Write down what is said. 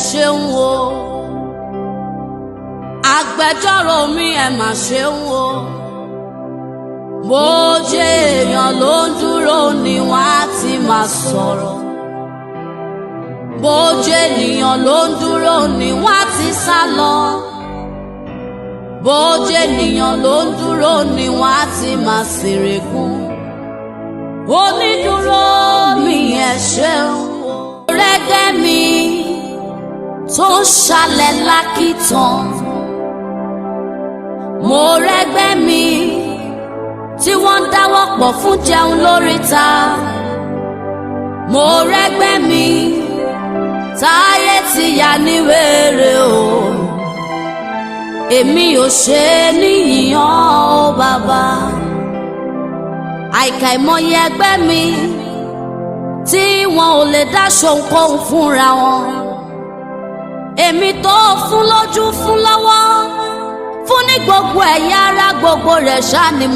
ṣeun o, agbẹjọ́rò mi ẹ mà ṣeun o. Bó jẹ́ èèyàn ló ń dúró ni wọ́n á ti máa sọ̀rọ̀, bó jẹ́ ènìyàn ló ń dúró ni wọ́n á ti sá lọ, bó jẹ́ ènìyàn ló ń dúró ni wọ́n á ti máa ṣèrègùn. Onídúró mi ẹ ṣeun o. Rẹ́gẹ́ mi tó ń ṣalẹ̀ lákìtàn, mo rẹ́gbẹ́ mi tí wọ́n ń dáwọ́ pọ̀ fún jẹun lóríta, mo rẹ́gbẹ́ mi táyé ti yà ní wèrè o. Èmi ò ṣe níyìyàn o bàbá, àìkà ìmọye ẹgbẹ́ mi tí wọn ò lè dáṣọ nǹkan fúnra wọn. Èmi tó fún lójú fún lọ́wọ́ fún ní gbogbo ẹ̀yà ara, gbogbo rẹ̀ ṣáà ni mo